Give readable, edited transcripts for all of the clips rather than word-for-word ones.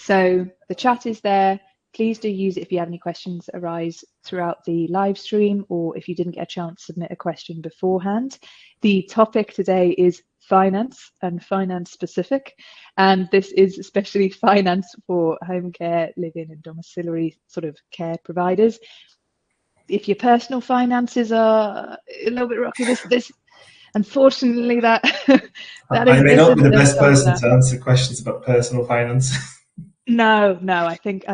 So the chat is there. Please do use it if you have any questions that arise throughout the live stream, or if you didn't get a chance to submit a question beforehand. The topic today is finance and finance specific, and this is especially finance for home care, live-in and domiciliary sort of care providers. If your personal finances are a little bit rocky, this unfortunately that I may not be the best person to answer questions about personal finance. No, I think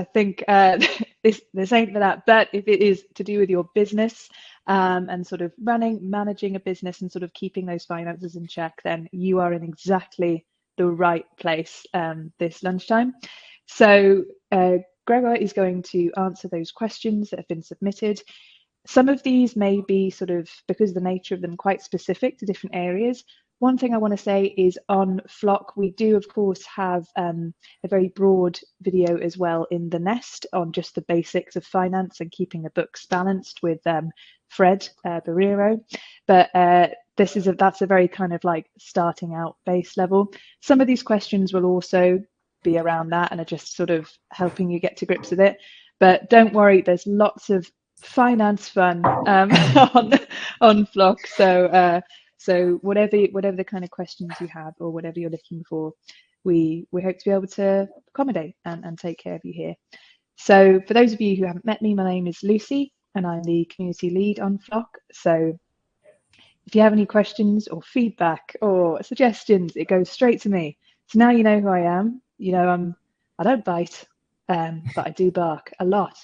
this ain't for that. But if it is to do with your business and sort of managing a business and sort of keeping those finances in check, then you are in exactly the right place this lunchtime. So Gregor is going to answer those questions that have been submitted. Some of these may be sort of, because of the nature of them, quite specific to different areas. One thing I want to say is on Flock, we do, of course, have a very broad video as well in the nest on just the basics of finance and keeping the books balanced with Fred Barrero. But that's a very kind of like starting out base level. Some of these questions will also be around that and are just sort of helping you get to grips with it. But don't worry, there's lots of finance fun on Flock. So whatever the kind of questions you have or whatever you're looking for, we hope to be able to accommodate and take care of you here. So for those of you who haven't met me, my name is Lucy and I'm the community lead on Flock. So if you have any questions or feedback or suggestions, it goes straight to me. So now you know who I am. You know, I don't bite, but I do bark a lot.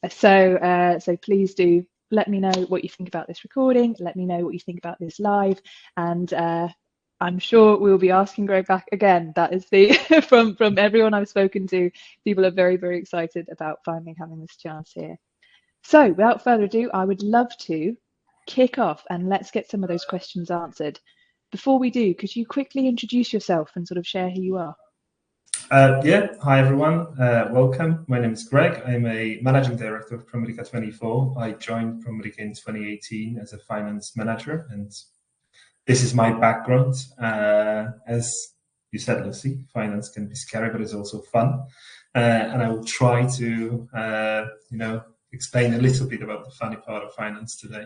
So please do let me know what you think about this recording. Let me know what you think about this live, and I'm sure we'll be asking Greg back again. That is the from everyone I've spoken to, people are very, very excited about finally having this chance here. So without further ado, I would love to kick off and let's get some of those questions answered. Before we do, could you quickly introduce yourself and sort of share who you are? Yeah, hi everyone, welcome. My name is Greg. I'm a managing director of Promedica 24. I joined Promedica in 2018 as a finance manager, and this is my background. As you said, Lucy, finance can be scary, but it's also fun. And I will try to, explain a little bit about the funny part of finance today.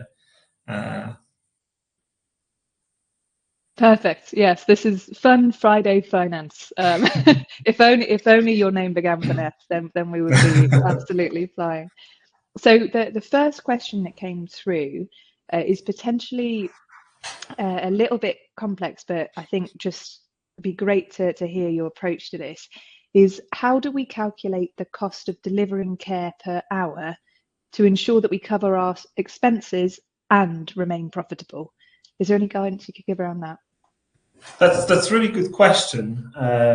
Perfect. Yes, this is Fun Friday Finance. If only your name began with an F, then we would be absolutely flying. So the first question that came through is potentially a little bit complex, but I think just be great to hear your approach to this. Is how do we calculate the cost of delivering care per hour to ensure that we cover our expenses and remain profitable? Is there any guidance you could give around that? That's a really good question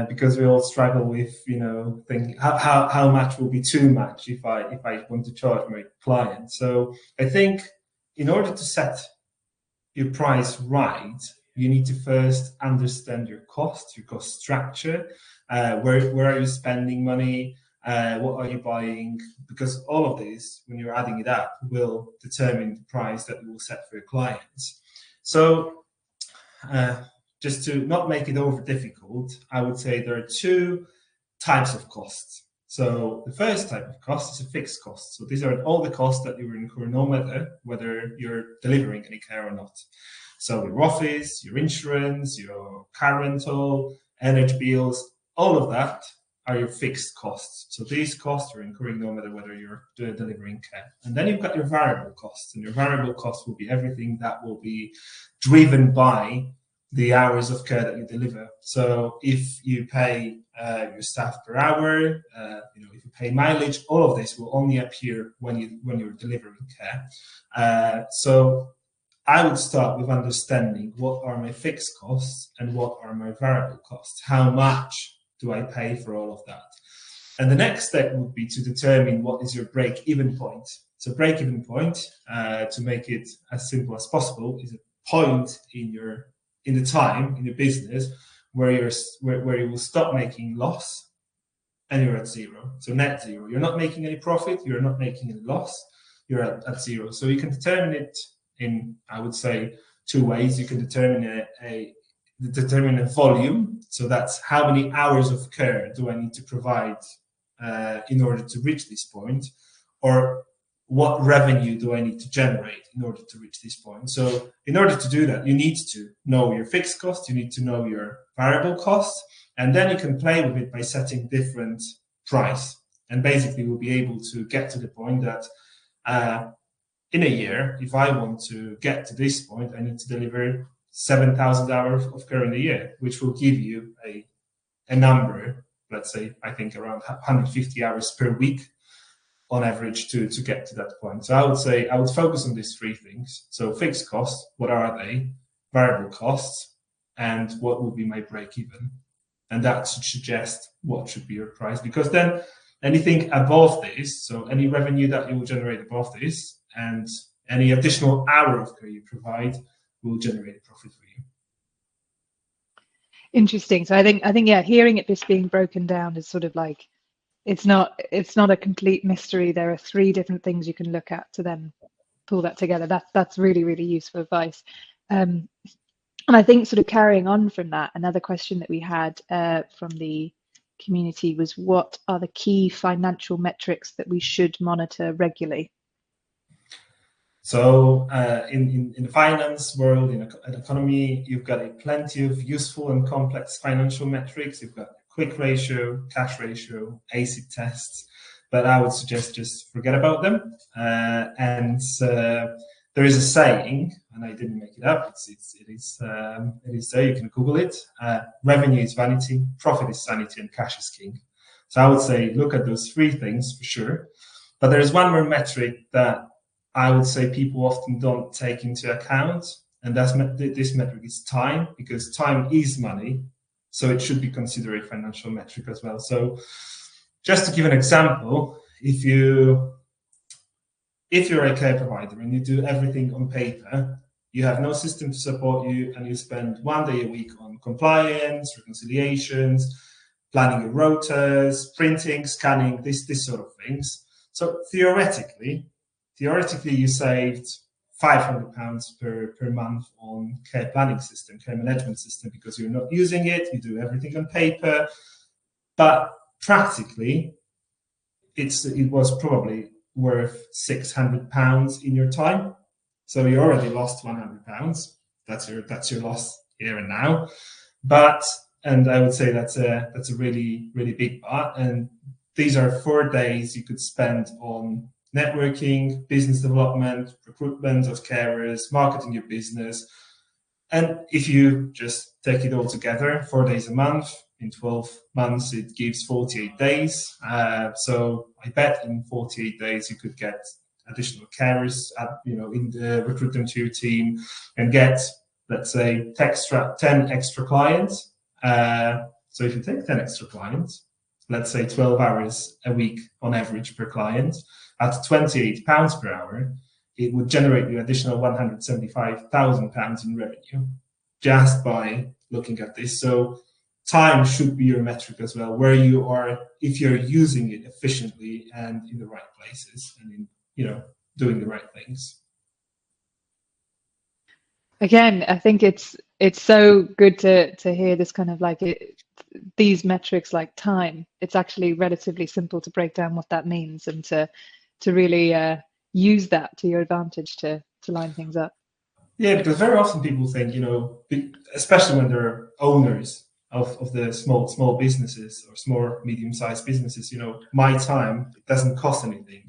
because we all struggle with thinking how much will be too much if I want to charge my client. So I think in order to set your price right, you need to first understand your cost structure. Where are you spending money? What are you buying? Because all of this, when you're adding it up, will determine the price that you will set for your clients. So just to not make it over difficult, I would say there are two types of costs. So the first type of cost is a fixed cost. So these are all the costs that you will incur no matter whether you're delivering any care or not. So your office, your insurance, your car rental, energy bills, all of that are your fixed costs. So these costs are incurring no matter whether you're delivering care. And then you've got your variable costs, and your variable costs will be everything that will be driven by the hours of care that you deliver. So if you pay your staff per hour, if you pay mileage, all of this will only appear when you're delivering care. So I would start with understanding what are my fixed costs and what are my variable costs. How much do I pay for all of that? And the next step would be to determine what is your break-even point. So break-even point, to make it as simple as possible, is a point in the time in your business where you will stop making loss and you're at zero. So net zero. You're not making any profit, you're not making any loss, you're at zero. So you can determine it in, I would say, two ways. You can determine determine a volume. So that's how many hours of care do I need to provide in order to reach this point, or what revenue do I need to generate in order to reach this point. So in order to do that, you need to know your fixed cost, you need to know your variable cost, and then you can play with it by setting different price. And basically we'll be able to get to the point that in a year, if I want to get to this point, I need to deliver 7,000 hours of care in a year, which will give you a number, let's say, I think around 150 hours per week on average to get to that point. So I would say I would focus on these three things. So fixed costs, what are they? Variable costs, and what would be my break even? And that should suggest what should be your price, because then anything above this, so any revenue that you will generate above this and any additional hour of care you provide will generate a profit for you. Interesting. So I think yeah, hearing this being broken down is sort of like, it's not a complete mystery. There are three different things you can look at to then pull that together. That's really, really useful advice. And I think sort of carrying on from that, another question that we had from the community was, what are the key financial metrics that we should monitor regularly? So in the finance world, in an economy, you've got plenty of useful and complex financial metrics. You've got quick ratio, cash ratio, acid tests, but I would suggest just forget about them. And there is a saying, and I didn't make it up. It is there. You can Google it. Revenue is vanity, profit is sanity, and cash is king. So I would say look at those three things for sure. But there is one more metric that I would say people often don't take into account, and this metric is time, because time is money, so it should be considered a financial metric as well. So just to give an example, if you're a care provider and you do everything on paper, you have no system to support you, and you spend 1 day a week on compliance, reconciliations, planning your rotas, printing, scanning, this sort of things. So theoretically, you saved £500 per month on care planning system, care management system, because you're not using it, you do everything on paper. But practically, it was probably worth £600 in your time. So you already lost £100. That's your loss here and now. And I would say that's a really, really big part. And these are 4 days you could spend on networking, business development, recruitment of carers, marketing your business. And if you just take it all together, 4 days a month, in 12 months, it gives 48 days. So I bet in 48 days, you could get additional carers, recruit them to your team and get, let's say, 10 extra clients. So if you take 10 extra clients, let's say 12 hours a week on average per client, at £28 per hour, it would generate you additional £175,000 in revenue just by looking at this. So time should be your metric as well, where you are, if you're using it efficiently and in the right places and in, doing the right things. Again, I think it's so good to hear this kind of like these metrics like time. It's actually relatively simple to break down what that means and to really use that to your advantage to line things up. Yeah, because very often people think, especially when they're owners of the small businesses or small, medium-sized businesses, my time, it doesn't cost anything.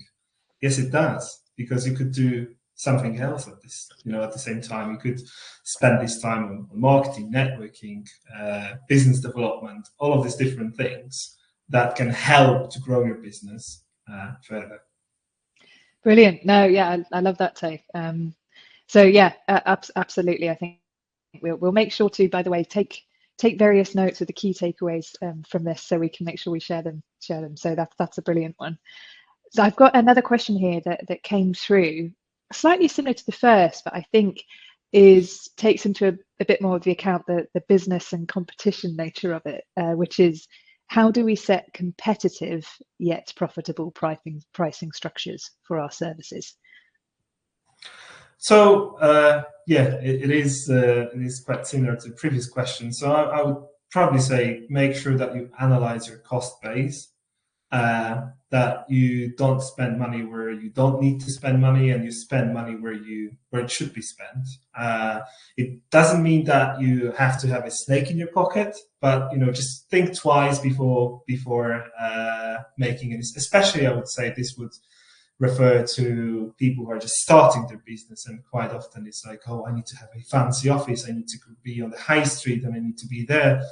Yes, it does, because you could do something else at the same time. You could spend this time on marketing, networking, business development, all of these different things that can help to grow your business further. Brilliant. No, yeah, I love that take. So yeah, absolutely. I think we'll make sure to, by the way, take various notes of the key takeaways from this, so we can make sure we share them. So that's a brilliant one. So I've got another question here that came through, slightly similar to the first, but I think takes into a bit more of the account the business and competition nature of it, which is, how do we set competitive yet profitable pricing structures for our services? So yeah, it is quite similar to the previous question. So I would probably say make sure that you analyze your cost base, that you don't spend money where you don't need to spend money, and you spend money where it should be spent. It doesn't mean that you have to have a snake in your pocket, but just think twice before making it. Especially, I would say this would refer to people who are just starting their business, and quite often it's like, oh, I need to have a fancy office, I need to be on the high street, and I need to be there.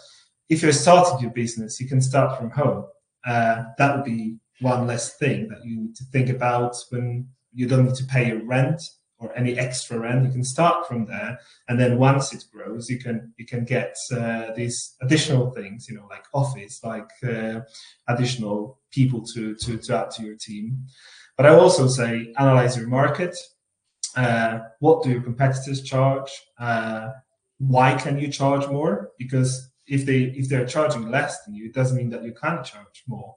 If you're starting your business, you can start from home. That would be one less thing that you need to think about. When you don't need to pay your rent or any extra rent, you can start from there, and then once it grows, you can get these additional things, like office, like additional people to add to your team. But I also say analyze your market. What do your competitors charge? Why can you charge more? Because if they're charging less than you, it doesn't mean that you can't charge more.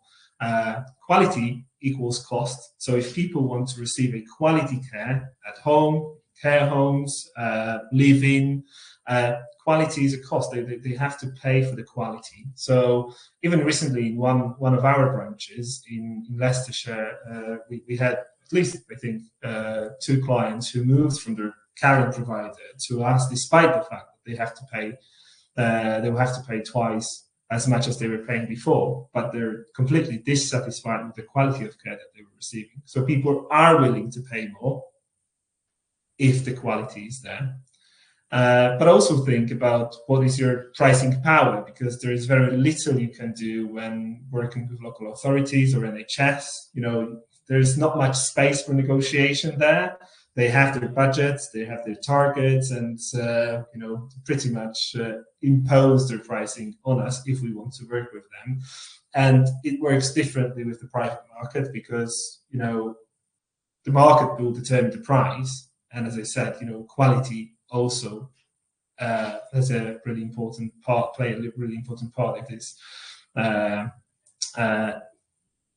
Quality equals cost. So if people want to receive a quality care at home, care homes, live-in, quality is a cost. They have to pay for the quality. So even recently, one of our branches in Leicestershire, we had at least, I think, 2 clients who moved from their current provider to us, despite the fact that they will have to pay twice as much as they were paying before, but they're completely dissatisfied with the quality of care that they were receiving. So people are willing to pay more if the quality is there. But also think about what is your pricing power, because there is very little you can do when working with local authorities or NHS. There's not much space for negotiation there. They have their budgets, they have their targets, and pretty much impose their pricing on us if we want to work with them. And it works differently with the private market, because the market will determine the price. And as I said, quality also has a really important part, play a really important part of this.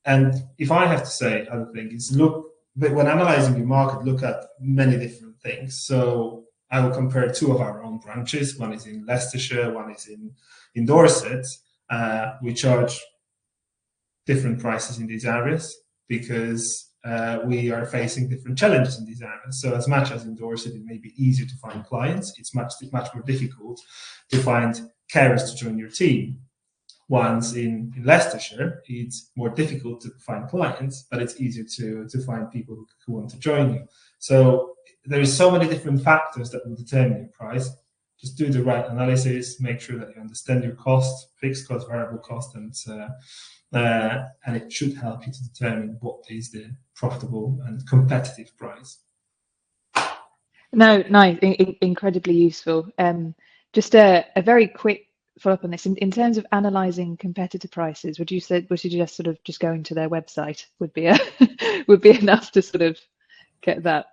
And if I have to say other thing is when analyzing your market, look at many different things. So I will compare 2 of our own branches. One is in Leicestershire, one is in Dorset. We charge different prices in these areas because we are facing different challenges in these areas. So as much as in Dorset, it may be easier to find clients, it's much more difficult to find carers to join your team. Once in Leicestershire, it's more difficult to find clients, but it's easier to find people who want to join you. So there is so many different factors that will determine your price. Just do the right analysis, make sure that you understand your cost, fixed cost, variable cost, and it should help you to determine what is the profitable and competitive price. No, nice, incredibly useful. Just a very quick follow up on this. In terms of analysing competitor prices, would you suggest sort of just going to their website would be enough to sort of get that?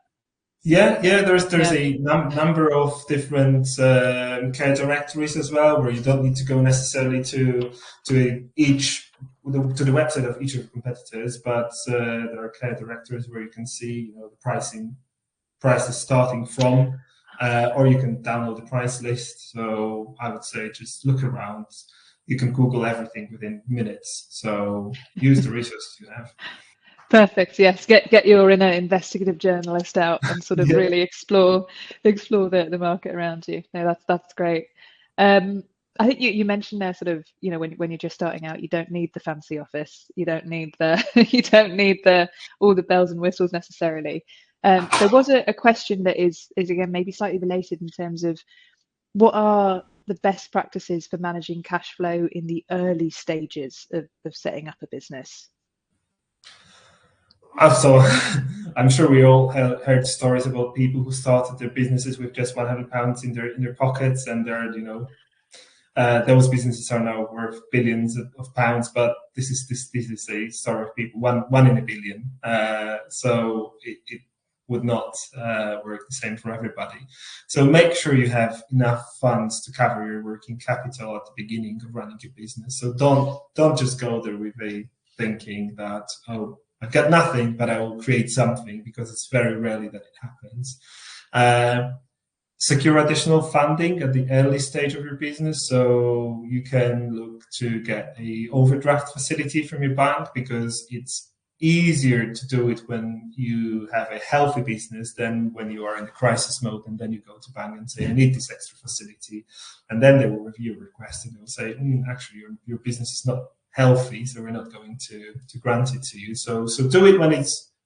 Yeah. There's a number of different care directories as well, where you don't need to go necessarily to the website of each of the competitors, but there are care directories where you can see the prices starting from, or you can download the price list. So I would say just look around. You can Google everything within minutes. So use the resources you have. Perfect. Yes, get your inner investigative journalist out and sort of really explore the market around you. No, that's great. I think you mentioned there sort of when you're just starting out, you don't need the fancy office, you don't need all the bells and whistles necessarily. There was a question that is again maybe slightly related in terms of what are the best practices for managing cash flow in the early stages of setting up a business? So I'm sure we all heard stories about people who started their businesses with just £100 in their pockets, and those businesses are now worth billions of pounds. But this is a story of people one in a billion. So it would not work the same for everybody. So make sure you have enough funds to cover your working capital at the beginning of running your business. So don't just go there with a thinking that, oh, I've got nothing, but I will create something, because it's very rarely that it happens. Secure additional funding at the early stage of your business. So you can look to get a overdraft facility from your bank, because it's easier to do it when you have a healthy business than when you are in the crisis mode, and then you go to bank and say, I need this extra facility, and then they will review your request and they'll say, actually your business is not healthy, so we're not going to grant it to you. So do it when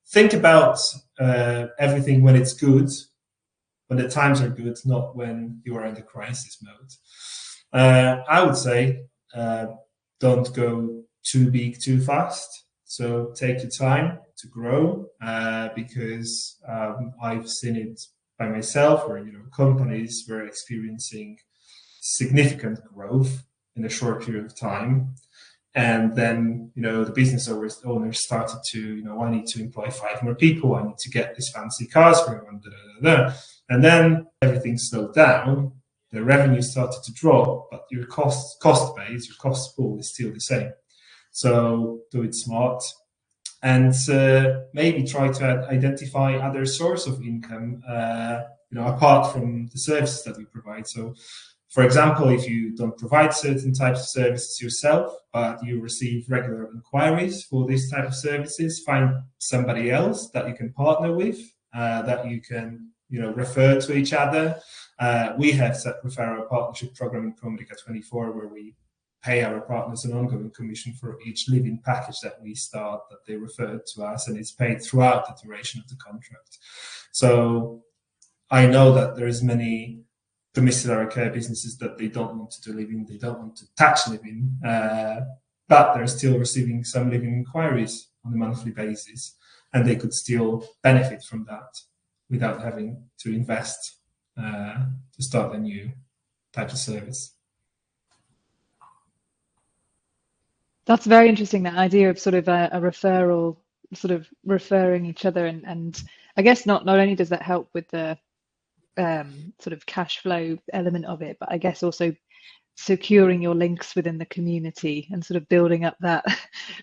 think about everything when it's good, when the times are good, not when you are in the crisis mode. I would say don't go too big too fast. So take your time to grow, because I've seen it by myself, where companies were experiencing significant growth in a short period of time. And then, the business owners started to, I need to employ 5 more people. I need to get these fancy cars for everyone. And then everything slowed down. The revenue started to drop, but your cost base, your cost pool is still the same. So do it smart, and maybe try to identify other source of income, apart from the services that we provide. So, for example, if you don't provide certain types of services yourself, but you receive regular inquiries for these type of services, find somebody else that you can partner with, that you can, refer to each other. We have set referral partnership program in Promedica 24, where we pay our partners an ongoing commission for each living package that we start, that they refer to us, and it's paid throughout the duration of the contract. So I know that there is many domiciliary care businesses that they don't want to do living, they don't want to touch living, but they're still receiving some living inquiries on a monthly basis, and they could still benefit from that without having to invest to start a new type of service. That's very interesting, that idea of sort of a referral, sort of referring each other, and I guess not only does that help with the sort of cash flow element of it, but I guess also securing your links within the community and sort of building up that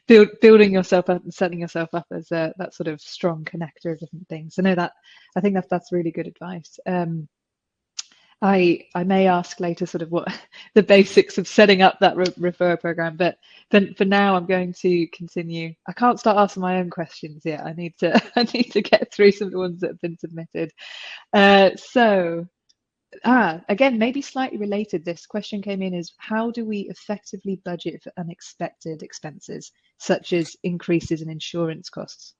building yourself up and setting yourself up as that sort of strong connector of different things. So no, that I think that's really good advice. I may ask later sort of what the basics of setting up that referral program, but for now I'm going to continue. I can't start asking my own questions yet. I need to get through some of the ones that have been submitted. Again, maybe slightly related, this question came in is, how do we effectively budget for unexpected expenses, such as increases in insurance costs?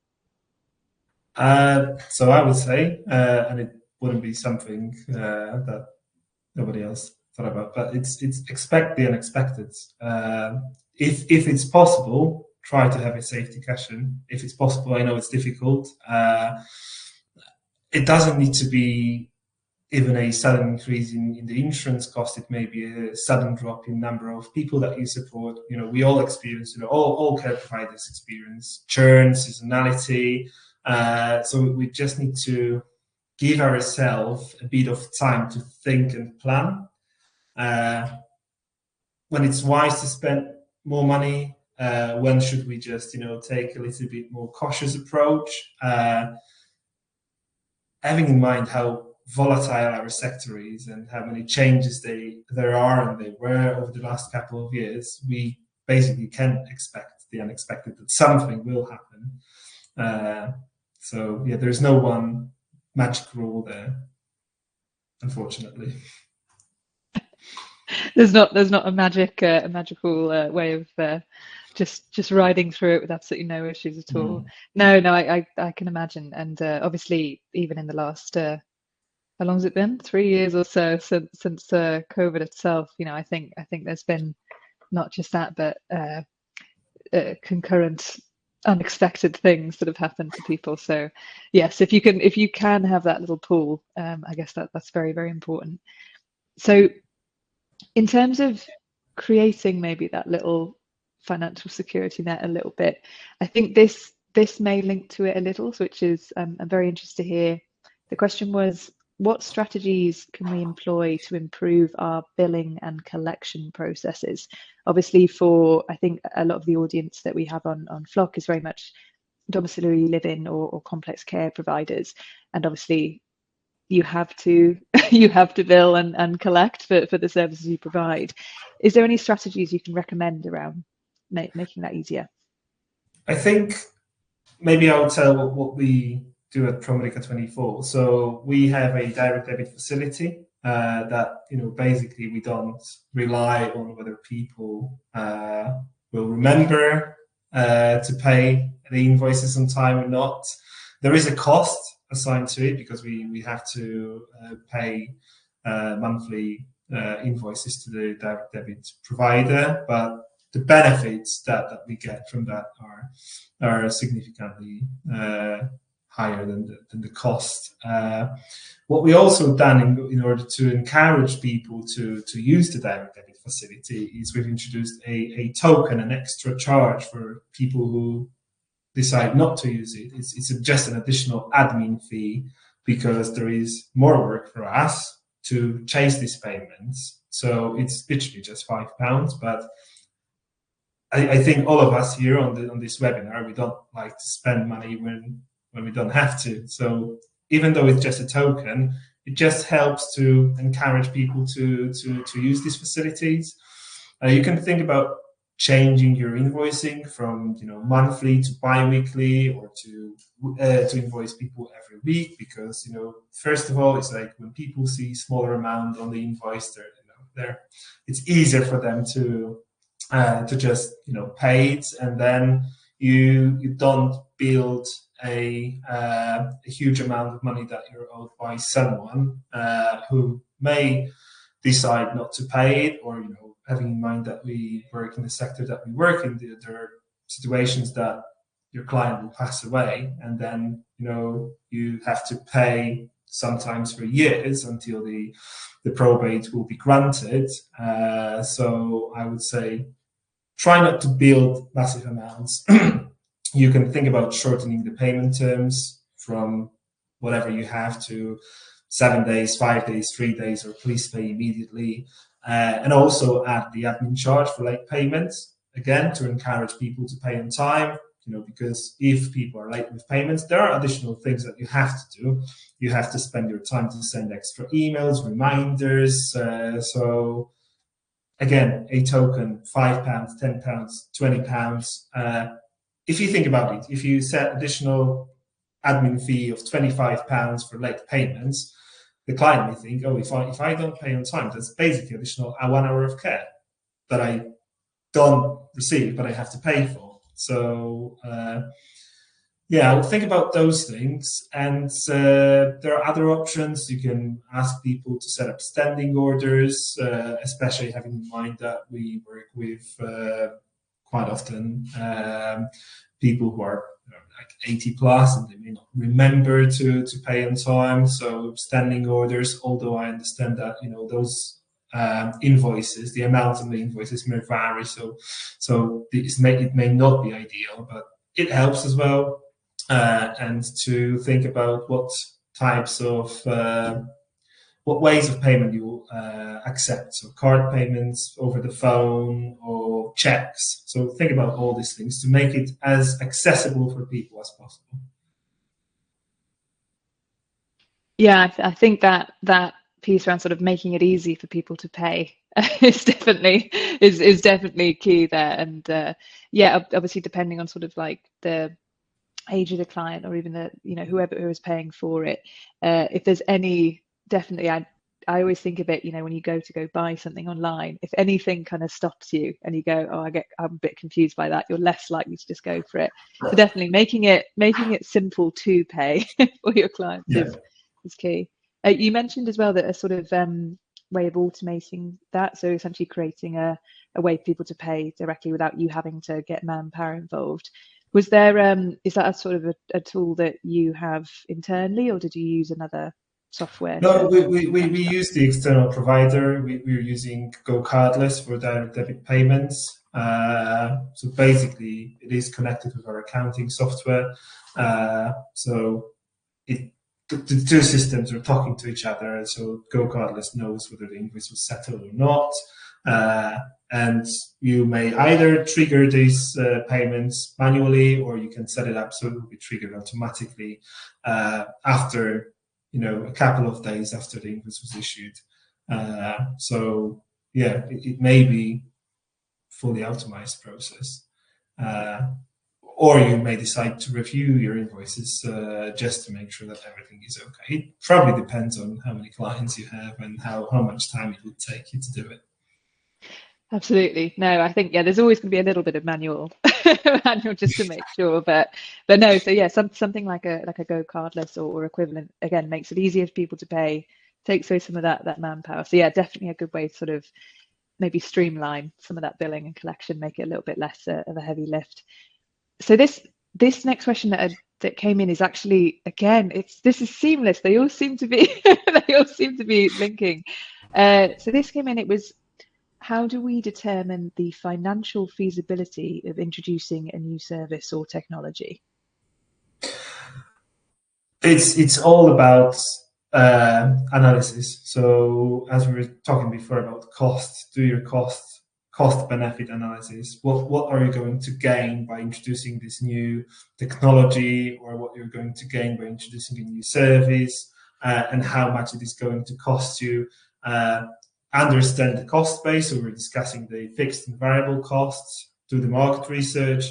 So I would say, and it wouldn't be something that nobody else thought about, but it's expect the unexpected. If it's possible, try to have a safety cushion. If it's possible, I know it's difficult. It doesn't need to be even a sudden increase in the insurance cost. It may be a sudden drop in number of people that you support. We all experience, all care providers experience churn, seasonality. So we just need to give ourselves a bit of time to think and plan. When it's wise to spend more money, when should we just, take a little bit more cautious approach? Having in mind how volatile our sector is and how many changes there are and they were over the last couple of years, we basically can expect the unexpected, that something will happen. So yeah, there's no one magic rule there, unfortunately. There's not a magical way of just riding through it with absolutely no issues at all. No, I can imagine, and obviously even in the last how long has it been? 3 years or so since COVID itself. I think there's been not just that, but concurrent unexpected things that have happened to people. So yes, if you can have that little pool, I guess that's very, very important. So in terms of creating maybe that little financial security net a little bit, I think this may link to it a little, which is I'm very interested to hear. The question was, what strategies can we employ to improve our billing and collection processes? Obviously, I think a lot of the audience that we have on Flock is very much domiciliary live-in or complex care providers, and obviously you have to you have to bill and collect for the services you provide. Is there any strategies you can recommend around making that easier? I think maybe I'll tell what we do at Promedica24. So we have a direct debit facility that, basically we don't rely on whether people will remember to pay the invoices on time or not. There is a cost assigned to it because we have to pay monthly invoices to the direct debit provider, but the benefits that we get from that are significantly higher than the cost. What we also done in order to encourage people to use the direct debit facility is we've introduced a token, an extra charge for people who decide not to use it. It's just an additional admin fee because there is more work for us to chase these payments. So it's literally just £5, but I think all of us here on this webinar, we don't like to spend money when we don't have to. So even though it's just a token, it just helps to encourage people to use these facilities. You can think about changing your invoicing from monthly to bi-weekly, or to invoice people every week, because first of all, it's like when people see smaller amount on the invoice, it's easier for them to just pay it, and then you don't build a huge amount of money that you're owed by someone who may decide not to pay it, or having in mind that we work in the sector that we work in, there are situations that your client will pass away, and then you have to pay sometimes for years until the probate will be granted. So I would say try not to build massive amounts. You can think about shortening the payment terms from whatever you have to 7 days, 5 days, 3 days, or please pay immediately. And also add the admin charge for late payments, again, to encourage people to pay on time, because if people are late with payments, there are additional things that you have to do. You have to spend your time to send extra emails, reminders. So again, a token, £5, £10, £20. If you think about it, if you set additional admin fee of £25 for late payments, the client may think, oh, if I don't pay on time, that's basically additional 1 hour of care that I don't receive, but I have to pay for. So I would think about those things. And there are other options. You can ask people to set up standing orders, especially having in mind that we work with quite often people who are like 80 plus, and they may not remember to pay on time. So standing orders, although I understand that those invoices, the amount of the invoices may vary, so it may not be ideal, but it helps as well. And to think about what types of what ways of payment you accept, so card payments, over the phone, or checks. So think about all these things to make it as accessible for people as possible. Yeah, I think that piece around sort of making it easy for people to pay is definitely key there. And obviously depending on sort of like the age of the client, or even the whoever who is paying for it, if there's any, definitely I always think of it, when you go buy something online, if anything kind of stops you and you go, oh, I'm a bit confused by that, you're less likely to just go for it. So definitely making it simple to pay for your clients is key. You mentioned as well that a sort of way of automating that, so essentially creating a way for people to pay directly without you having to get manpower involved. Was there is that a sort of a tool that you have internally, or did you use another software? No, we use the external provider. We're using Go Cardless for direct debit payments. So basically, it is connected with our accounting software. So the two systems are talking to each other. So Go Cardless knows whether the invoice was settled or not. And you may either trigger these payments manually, or you can set it up so it will be triggered automatically after a couple of days after the invoice was issued. So yeah, it may be fully automated process. Or you may decide to review your invoices just to make sure that everything is okay. It probably depends on how many clients you have and how much time it would take you to do it. Absolutely. No, I think, yeah, there's always going to be a little bit of manual just to make sure. But no, so yeah, something like a Go cardless or equivalent, again, makes it easier for people to pay, takes away some of that manpower. So yeah, definitely a good way to sort of maybe streamline some of that billing and collection, make it a little bit less of a heavy lift. So this next question that came in is actually, again, this is seamless. They all seem to be linking. So this came in. It was, how do we determine the financial feasibility of introducing a new service or technology? It's all about analysis. So as we were talking before about cost, do your cost benefit analysis. What are you going to gain by introducing this new technology, or what you're going to gain by introducing a new service, and how much it is going to cost you. Understand the cost base. So we're discussing the fixed and variable costs. Do the market research.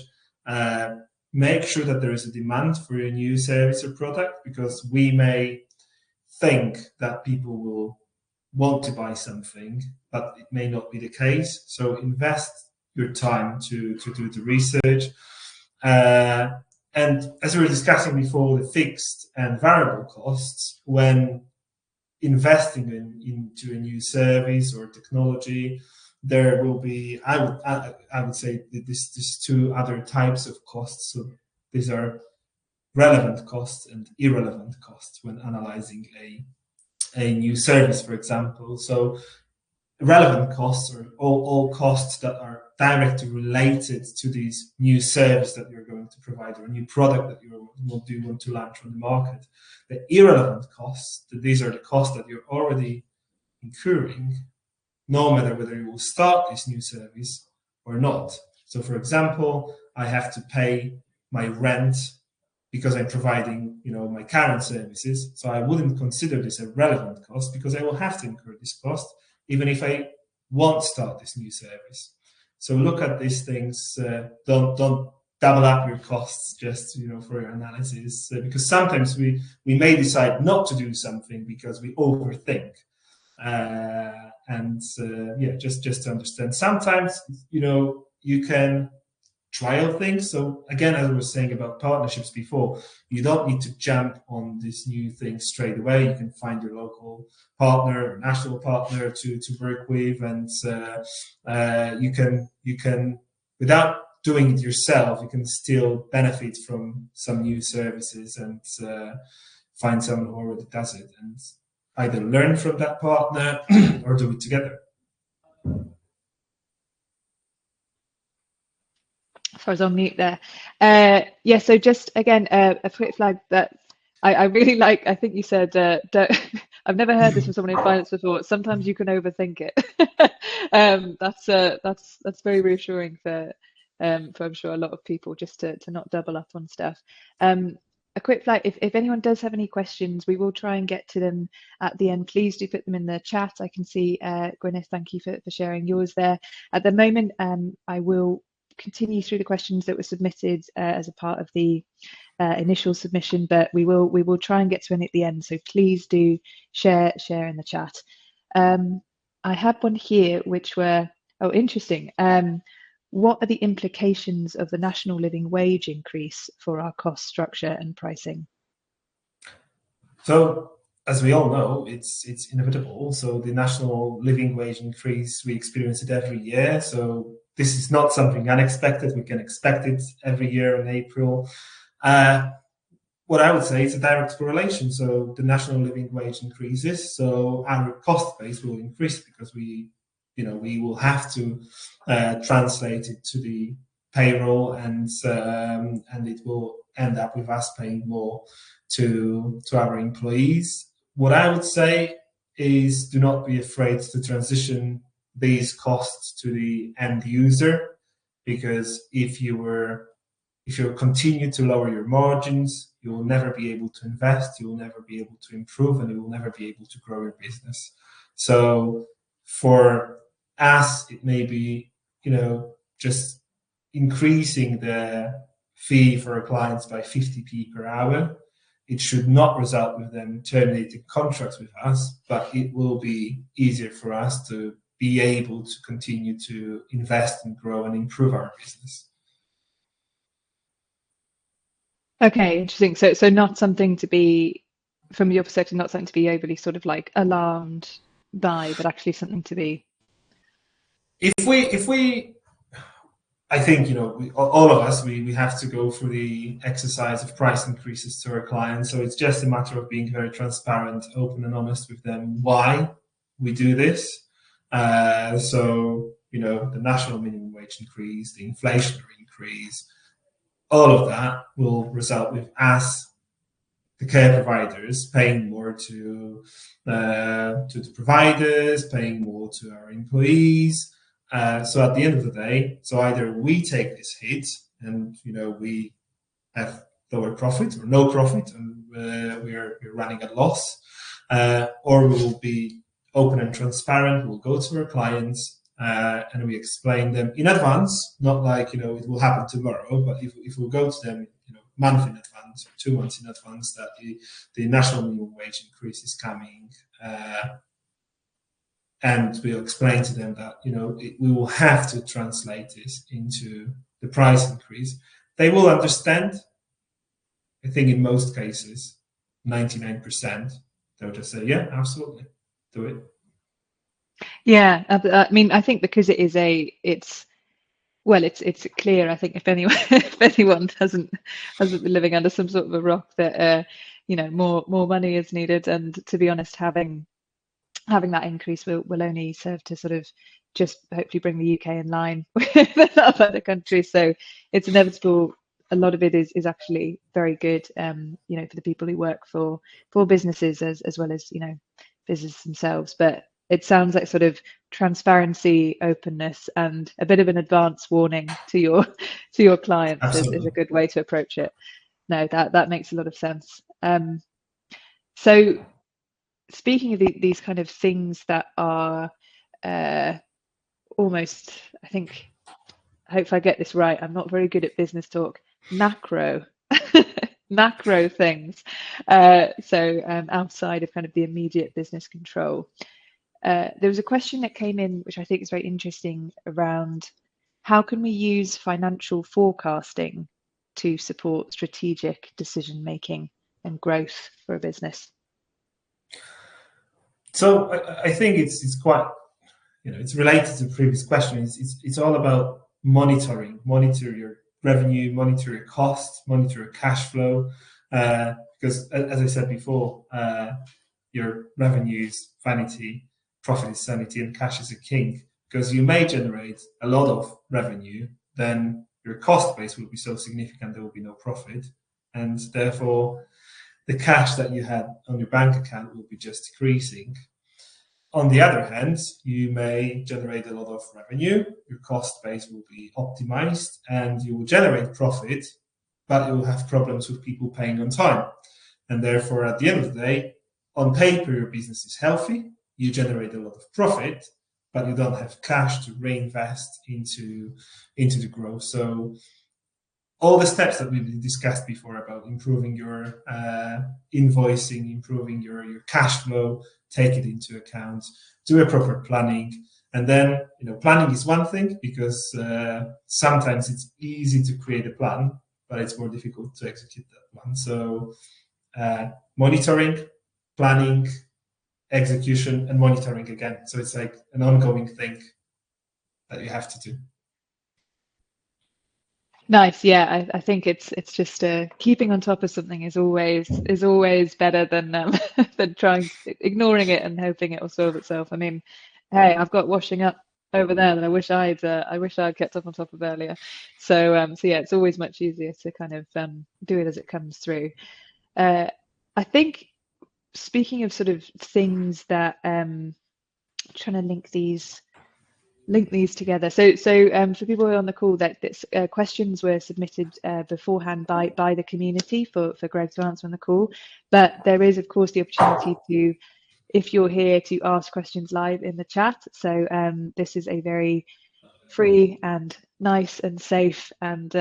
Make sure that there is a demand for a new service or product, because we may think that people will want to buy something, but it may not be the case. So invest your time to do the research. And as we were discussing before, the fixed and variable costs, when investing into a new service or technology, there will be, I would say, these two other types of costs. So these are relevant costs and irrelevant costs when analyzing a new service, for example. So relevant costs are all costs that are directly related to this new service that you're going to provide, or a new product that you want to launch on the market. The irrelevant costs, these are the costs that you're already incurring, no matter whether you will start this new service or not. So for example, I have to pay my rent because I'm providing, my current services. So I wouldn't consider this a relevant cost, because I will have to incur this cost even if I won't start this new service. So look at these things. Don't double up your costs just for your analysis, because sometimes we may decide not to do something because we overthink. Just to understand. Sometimes you can trial things. So again, as I was saying about partnerships before, you don't need to jump on this new thing straight away. You can find your local partner or national partner to work with, and you can without doing it yourself, you can still benefit from some new services and find someone who already does it, and either learn from that partner or do it together. As far as on mute there. So just again, a quick flag that I really like. I think you said, I've never heard this from someone in finance before. Sometimes you can overthink it. That's very reassuring for I'm sure a lot of people, just to not double up on stuff. A quick flag, if anyone does have any questions, we will try and get to them at the end. Please do put them in the chat. I can see, Gwyneth, thank you for sharing yours there. At the moment, I will continue through the questions that were submitted as a part of the initial submission, but we will try and get to any at the end. So please do share in the chat. I had one here which were, interesting. What are the implications of the national living wage increase for our cost structure and pricing? So, as we all know, it's inevitable. So the national living wage increase, we experience it every year. So this is not something unexpected. We can expect it every year in April. What I would say is a direct correlation. So the national living wage increases, so our cost base will increase, because we will have to translate it to the payroll, and it will end up with us paying more to our employees. What I would say is, do not be afraid to transition these costs to the end user, because if you if you continue to lower your margins, you will never be able to invest, you will never be able to improve, and you will never be able to grow your business. So for us, it may be, just increasing the fee for our clients by 50p per hour. It should not result with them terminating contracts with us, but it will be easier for us to be able to continue to invest and grow and improve our business. Okay, interesting. So not something to be, from your perspective, not something to be overly sort of like alarmed by, but actually something to be. If we I think, all of us, we have to go through the exercise of price increases to our clients. So it's just a matter of being very transparent, open and honest with them why we do this. So, the national minimum wage increase, the inflationary increase, all of that will result with us, the care providers, paying more to the providers, paying more to our employees. So at the end of the day, so either we take this hit and we have lower profit or no profit, and we're running at loss, or we will be open and transparent. We'll go to our clients and we explain them in advance, not like it will happen tomorrow, but if we go to them month in advance or 2 months in advance that the national minimum wage increase is coming. And we'll explain to them that we will have to translate this into the price increase. They will understand. I think in most cases, 99%, they'll just say, "Yeah, absolutely, do it." Yeah, I mean, I think because it's clear. I think if anyone hasn't been living under some sort of a rock, that more money is needed, and to be honest, having that increase will only serve to sort of just hopefully bring the UK in line with other countries. So it's inevitable. A lot of it is actually very good, for the people who work for businesses as well as businesses themselves. But it sounds like sort of transparency, openness, and a bit of an advance warning to your clients is a good way to approach it. No, that makes a lot of sense. So speaking of these kind of things that are almost, I think, I hope I get this right. I'm not very good at business talk. Macro things. So outside of kind of the immediate business control. There was a question that came in, which I think is very interesting, around how can we use financial forecasting to support strategic decision making and growth for a business? So I think it's quite, it's related to the previous question. It's all about monitor your revenue, monitor your costs, monitor your cash flow. Because as I said before, your revenue is vanity, profit is sanity, and cash is a king. Because you may generate a lot of revenue, then your cost base will be so significant there will be no profit, and therefore the cash that you had on your bank account will be just decreasing. On the other hand, you may generate a lot of revenue, your cost base will be optimized, and you will generate profit, but you will have problems with people paying on time. And therefore, at the end of the day, on paper, your business is healthy, you generate a lot of profit, but you don't have cash to reinvest into the growth. So all the steps that we've discussed before about improving your invoicing, improving your cash flow, take it into account, do a proper planning. And then, planning is one thing, because sometimes it's easy to create a plan, but it's more difficult to execute that plan. So monitoring, planning, execution, and monitoring again. So it's like an ongoing thing that you have to do. Nice, yeah. I think it's just keeping on top of something is always better than than ignoring it and hoping it will solve itself. I mean, hey, I've got washing up over there that I wish I'd kept up on top of earlier. So yeah, it's always much easier to kind of do it as it comes through. I think, speaking of sort of things that trying to link link these together. So for people who are on the call, that questions were submitted beforehand by the community for Greg to answer on the call. But there is, of course, the opportunity to, if you're here, to ask questions live in the chat. So this is a very free and nice and safe and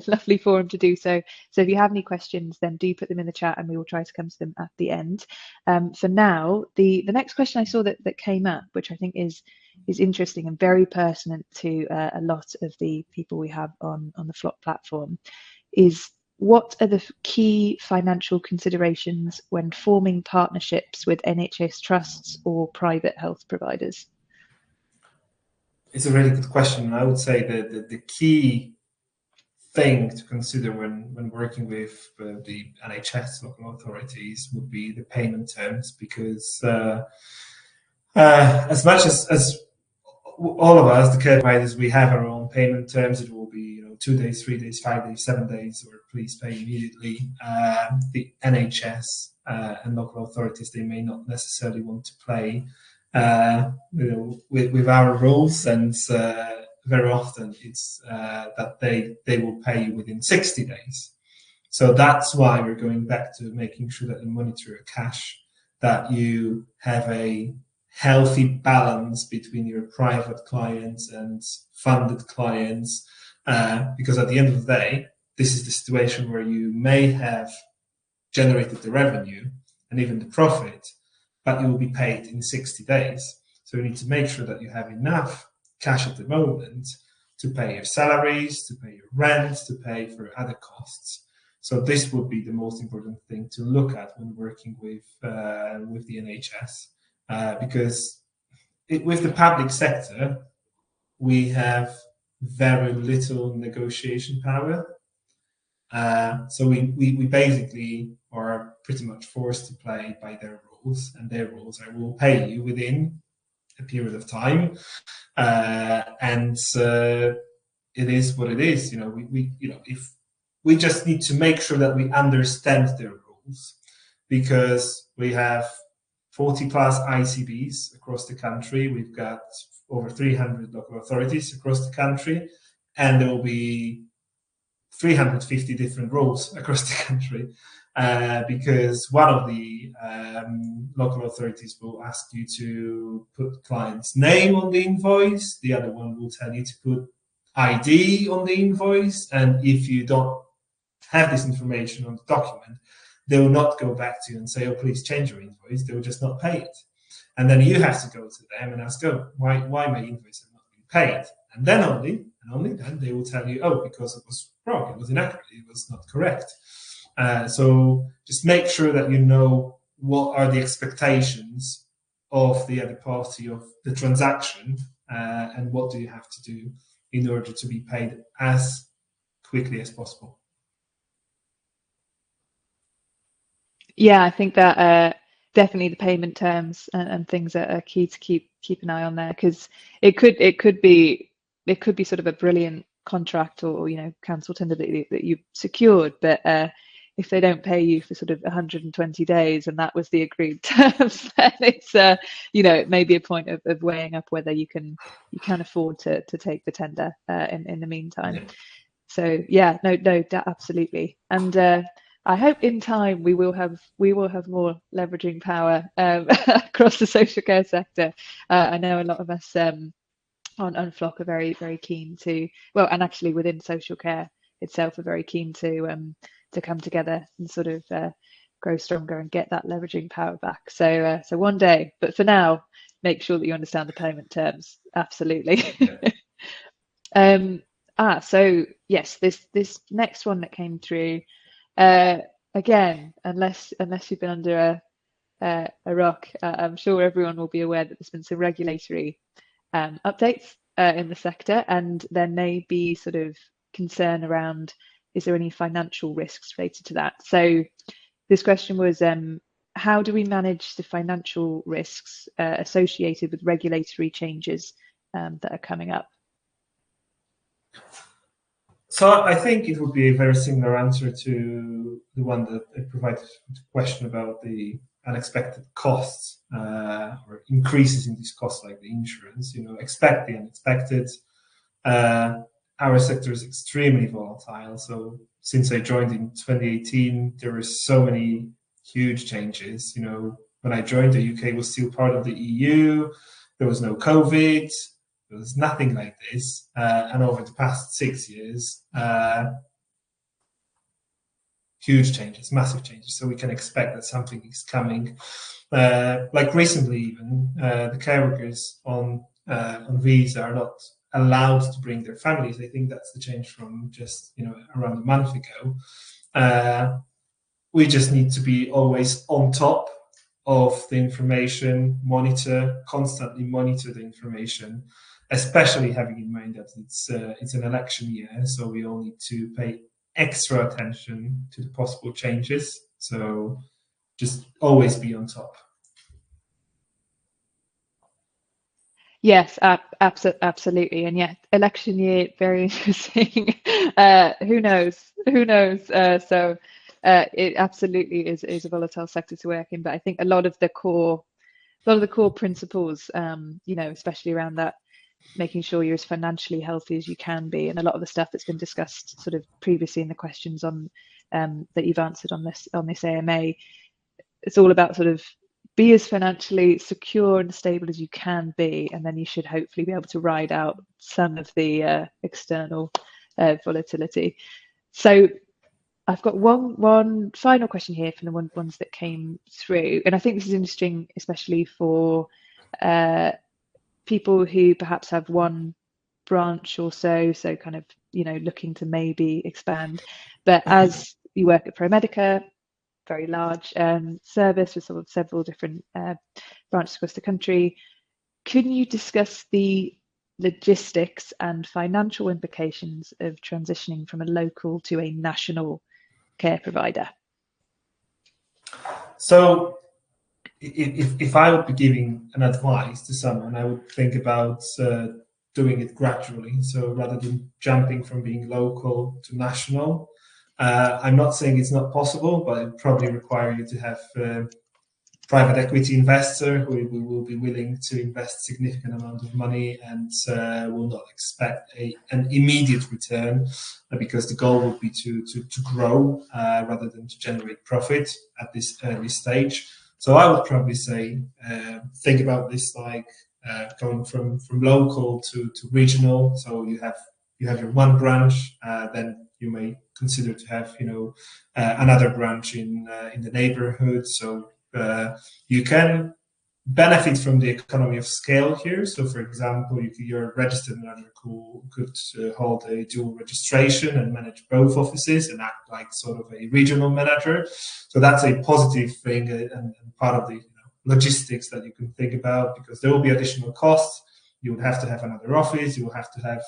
lovely forum to do so. So if you have any questions, then do put them in the chat and we will try to come to them at the end. For now, the next question I saw that came up, which I think is interesting and very pertinent to a lot of the people we have on the Flock platform, is what are the key financial considerations when forming partnerships with NHS trusts or private health providers? It's a really good question. I would say that the key thing to consider when working with the NHS local authorities would be the payment terms, because as much as all of us, the care providers, we have our own payment terms. It will be 2 days, 3 days, 5 days, 7 days, or please pay immediately. The NHS and local authorities, they may not necessarily want to play with our rules, and very often it's that they will pay you within 60 days. So that's why we're going back to making sure that you monitor your cash, that you have a healthy balance between your private clients and funded clients, because at the end of the day, this is the situation where you may have generated the revenue and even the profit, but you will be paid in 60 days. So you need to make sure that you have enough cash at the moment to pay your salaries, to pay your rent, to pay for other costs. So this would be the most important thing to look at when working with the NHS, because with the public sector, we have very little negotiation power. So we basically are pretty much forced to play by their rules, and their rules are we'll pay you within a period of time, and it is what it is. If we just need to make sure that we understand their rules, because we have 40 plus ICBs across the country. We've got over 300 local authorities across the country, and there will be 350 different rules across the country, because one of the local authorities will ask you to put client's name on the invoice. The other one will tell you to put ID on the invoice. And if you don't have this information on the document, they will not go back to you and say, oh, please change your invoice. They will just not pay it. And then you have to go to them and ask, oh, why my invoice has not been paid? And then only then they will tell you, oh, because it was wrong, it was inaccurate, it was not correct. So just make sure that you know what are the expectations of the other party of the transaction, and what do you have to do in order to be paid as quickly as possible. Yeah, I think that definitely the payment terms and things are key to keep an eye on there, because it could be sort of a brilliant contract or council tender that you've secured, but if they don't pay you for sort of 120 days and that was the agreed terms, then it's it may be a point of weighing up whether you can afford to take the tender in the meantime. Yeah. So yeah, no, absolutely. And I hope in time we will have more leveraging power across the social care sector. I know a lot of us on Flock are very, very keen to, well, and actually within social care itself are very keen to come together and sort of grow stronger and get that leveraging power back. So one day, but for now, make sure that you understand the payment terms. Absolutely. Yeah. So yes, this next one that came through. Again, unless you've been under a rock, I'm sure everyone will be aware that there's been some regulatory updates in the sector, and there may be sort of concern around, is there any financial risks related to that? So this question was, how do we manage the financial risks associated with regulatory changes that are coming up? So I think it would be a very similar answer to the one that I provided the question about the unexpected costs or increases in these costs, like the insurance. Expect the unexpected. Our sector is extremely volatile. So since I joined in 2018, there were so many huge changes. When I joined, the UK was still part of the EU. There was no COVID. There was nothing like this. And over the past 6 years, huge changes, massive changes. So we can expect that something is coming. Like recently, even the care workers on visa are not allowed to bring their families. I think that's the change from just around a month ago. We just need to be always on top of the information, constantly monitor the information, especially having in mind that it's an election year, so we all need to pay extra attention to the possible changes. So just always be on top. Yes, absolutely. And yeah, election year, very interesting. Who knows? So it absolutely is a volatile sector to work in. But I think a lot of the core principles, especially around that, making sure you're as financially healthy as you can be, and a lot of the stuff that's been discussed sort of previously in the questions on that you've answered on this AMA, it's all about sort of be as financially secure and stable as you can be, and then you should hopefully be able to ride out some of the external volatility. So I've got one final question here from the ones that came through, and I think this is interesting, especially for people who perhaps have one branch or so kind of looking to maybe expand. But as you work at ProMedica, very large service with sort of several different branches across the country, can you discuss the logistics and financial implications of transitioning from a local to a national care provider? So if I would be giving an advice to someone, I would think about doing it gradually. So rather than jumping from being local to national, I'm not saying it's not possible, but it probably require you to have a private equity investor who will be willing to invest significant amount of money and will not expect an immediate return, because the goal would be to grow rather than to generate profit at this early stage. So I would probably say think about this like going from local to regional. So you have your one branch, then you may consider to have another branch in the neighborhood. So you can benefit from the economy of scale here. So, for example, your registered manager could hold a dual registration and manage both offices and act like sort of a regional manager. So that's a positive thing and part of the logistics that you can think about, because there will be additional costs. You would have to have another office. You will have to have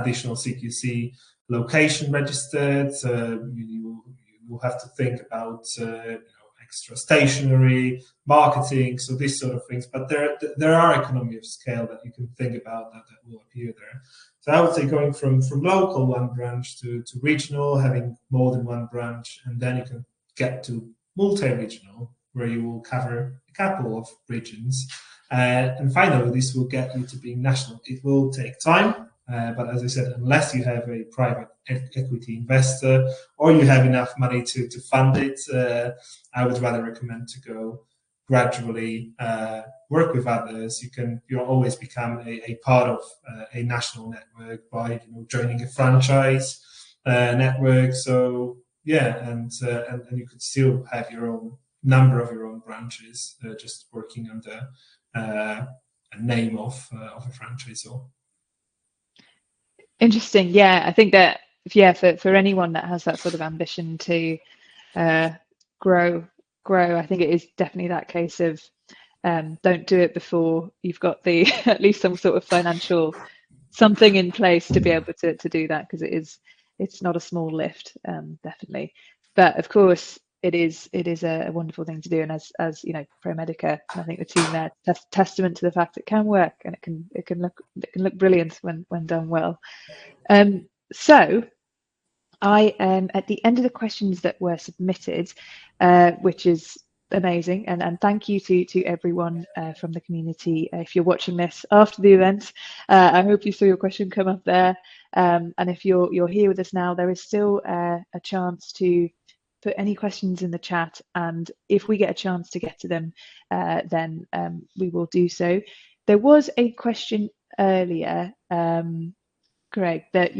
additional CQC location registered. You will have to think about extra stationery, marketing, so these sort of things. But there are economy of scale that you can think about that will appear there. So I would say going from local one branch to regional, having more than one branch, and then you can get to multi-regional, where you will cover a couple of regions. And finally, this will get you to being national. It will take time. But as I said, unless you have a private equity investor or you have enough money to fund it, I would rather recommend to go gradually, work with others. You'll always become a part of a national network by joining a franchise network. So yeah, and you could still have your own number of your own branches, just working under a name of a franchisor. Interesting. Yeah, I think that for anyone that has that sort of ambition to grow, I think it is definitely that case of don't do it before you've got the at least some sort of financial something in place to be able to do that, because it's not a small lift, definitely. But of course, it is a wonderful thing to do, and as ProMedica, I think the team there, testament to the fact it can work, and it can look brilliant when done well. So I am at the end of the questions that were submitted, which is amazing, and thank you to everyone from the community. If you're watching this after the event, I hope you saw your question come up there. And if you're here with us now, there is still a chance to put any questions in the chat, and if we get a chance to get to them, then we will do so. There was a question earlier, Greg, that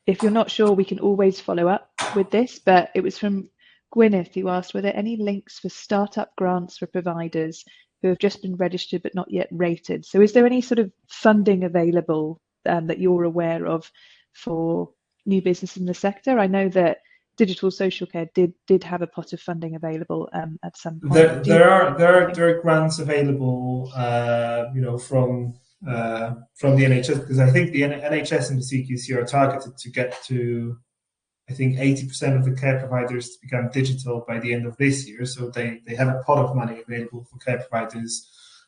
if you're not sure, we can always follow up with this, but it was from Gwyneth, who asked, were there any links for startup grants for providers who have just been registered but not yet rated? So is there any sort of funding available that you're aware of for new business in the sector? I know that Digital Social Care did have a pot of funding available at some point. There are grants available, from the NHS, because I think the NHS and the CQC are targeted to get to, I think, 80% of the care providers to become digital by the end of this year. So they have a pot of money available for care providers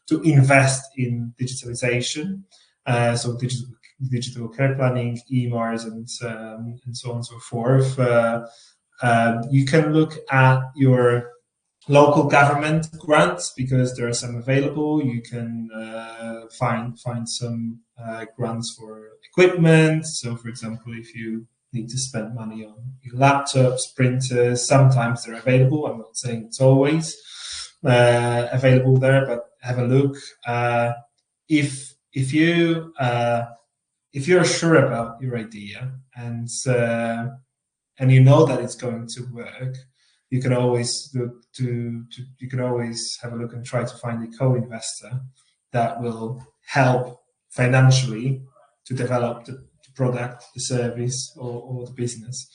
to invest in digitalization. So digital care planning, EMARs, and so on and so forth. You can look at your local government grants, because there are some available. You can find some grants for equipment. So, for example, if you need to spend money on your laptops, printers, sometimes they're available. I'm not saying it's always available there, but have a look. If you're sure about your idea and you know that it's going to work, you can always have a look and try to find a co-investor that will help financially to develop the product, the service, or the business.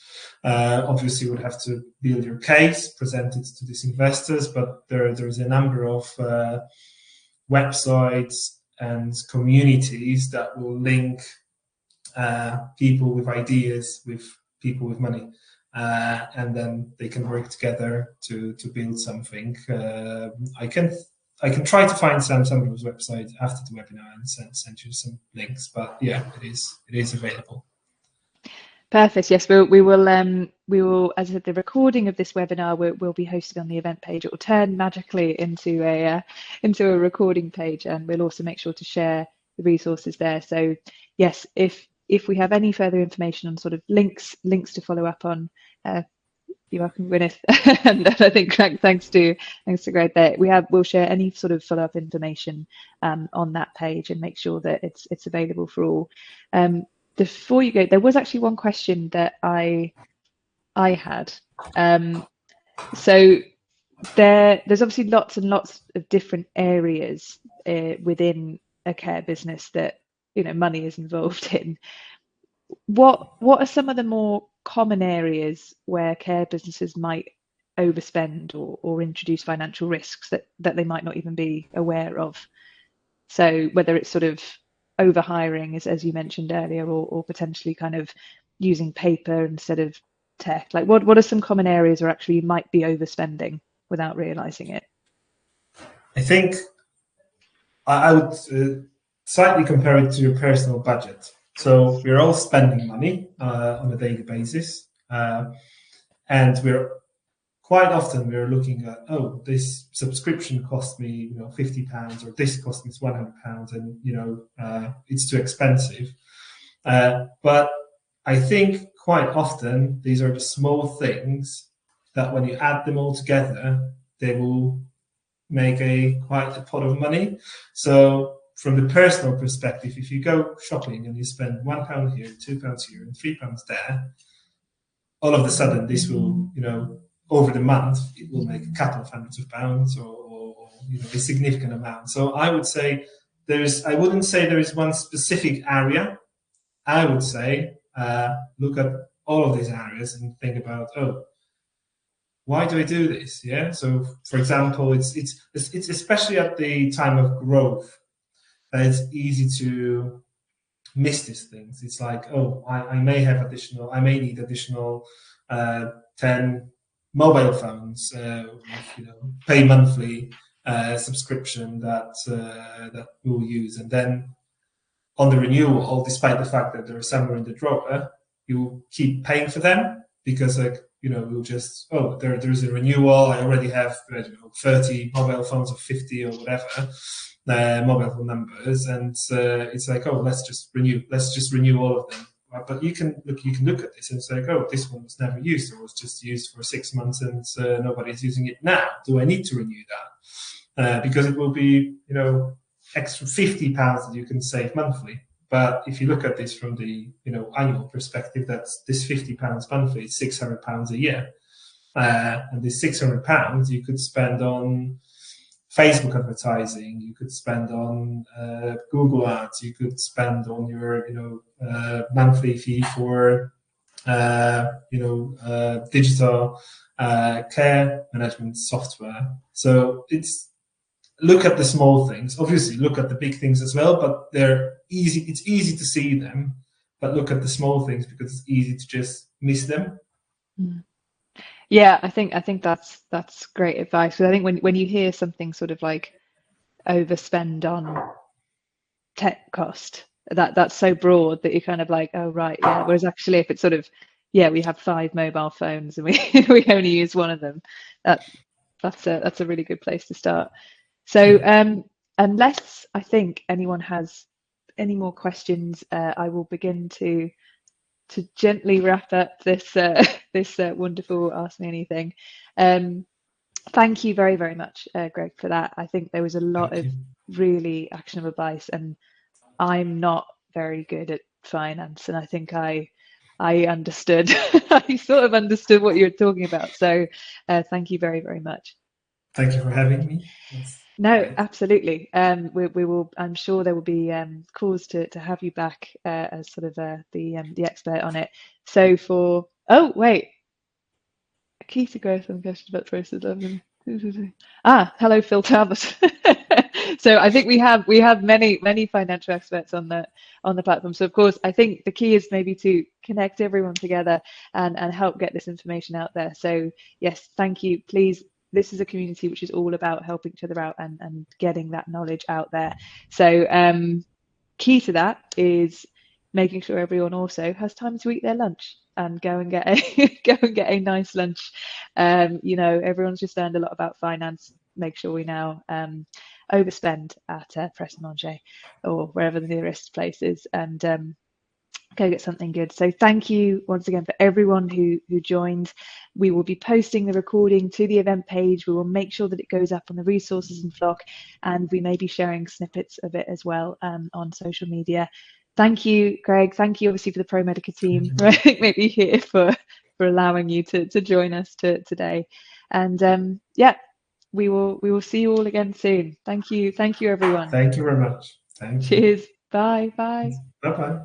Obviously, you would have to build your case, present it to these investors, but there's a number of websites and communities that will link people with ideas with people with money. And then they can work together to build something. I can try to find some of those websites after the webinar and send you some links. But yeah, it is available. Perfect. Yes, we will. As I said, the recording of this webinar will be hosted on the event page. It will turn magically into a recording page, and we'll also make sure to share the resources there. So yes, if we have any further information on sort of links to follow up on, you're welcome, Gwyneth. And I think thanks to Greg there, we'll share any sort of follow-up information on that page and make sure that it's available for all. Before you go, there was actually one question that I had. So there's obviously lots and lots of different areas within a care business that money is involved in. What are some of the more common areas where care businesses might overspend or introduce financial risks that they might not even be aware of? So whether it's sort of overhiring, as you mentioned earlier, or potentially kind of using paper instead of tech. Like what are some common areas where actually you might be overspending without realizing it? I think I would slightly compare it to your personal budget. So we're all spending money on a daily basis, and quite often we're looking at, oh, this subscription cost me £50, or this cost me £100, and it's too expensive. But I think quite often these are the small things that when you add them all together, they will make quite a pot of money. So from the personal perspective, if you go shopping and you spend £1 here, £2 here, and £3 there, all of a sudden this will, over the month, it will make a couple of hundreds of pounds or a significant amount. So I would say I wouldn't say there is one specific area. I would say look at all of these areas and think about, why do I do this? Yeah. So for example, it's especially at the time of growth that it's easy to miss these things. It's like, I may need additional 10 mobile phones, pay monthly subscription that we'll use, and then on the renewal, despite the fact that they're somewhere in the drawer, you keep paying for them. because we'll just, there's a renewal. I already have 30 mobile phones or 50 or whatever mobile phone numbers, and it's like, let's just renew all of them. But you can look at this and say, this one was never used, or was just used for 6 months, and nobody's using it now. Do I need to renew that? Because it will be extra £50 that you can save monthly. But if you look at this from the annual perspective, that's this £50 monthly, it's £600 a year, and this £600 you could spend on Facebook advertising, you could spend on Google ads, you could spend on your monthly fee for digital care management software. So look at the small things. Obviously, look at the big things as well, but they're easy. It's easy to see them, but look at the small things because it's easy to just miss them. Yeah, I think that's great advice. Because I think when you hear something sort of like overspend on tech cost, that's so broad that you're kind of like, oh right, yeah. Whereas actually, if it's sort of, we have 5 mobile phones and we only use one of them, that's a really good place to start. So unless I think anyone has any more questions, I will begin to gently wrap up this wonderful Ask Me Anything. Thank you very, very much, Greg, for that. I think there was a lot of really actionable advice, and I'm not very good at finance, and I think I understood, I sort of understood what you were talking about. So thank you very, very much. Thank you for having me. Yes. No, absolutely. We will. I'm sure there will be calls to have you back as sort of the expert on it. So key to growth and questions about process. Hello, Phil Talbot. So I think we have many financial experts on the platform. So of course, I think the key is maybe to connect everyone together and help get this information out there. So yes, thank you. Please. This is a community which is all about helping each other out and getting that knowledge out there. So key to that is making sure everyone also has time to eat their lunch and go and get a nice lunch. Everyone's just learned a lot about finance. Make sure we now overspend at Press Manger or wherever the nearest place is, and go get something good. So thank you once again for everyone who joined. We will be posting the recording to the event page. We will make sure that it goes up on the resources in Flock, and we may be sharing snippets of it as well on social media. Thank you, Greg. Thank you obviously for the ProMedica team, right? Maybe here for allowing you to join us today. And we will see you all again soon. Thank you everyone. Thank you very much. Thank you. Cheers. Bye. Bye-bye.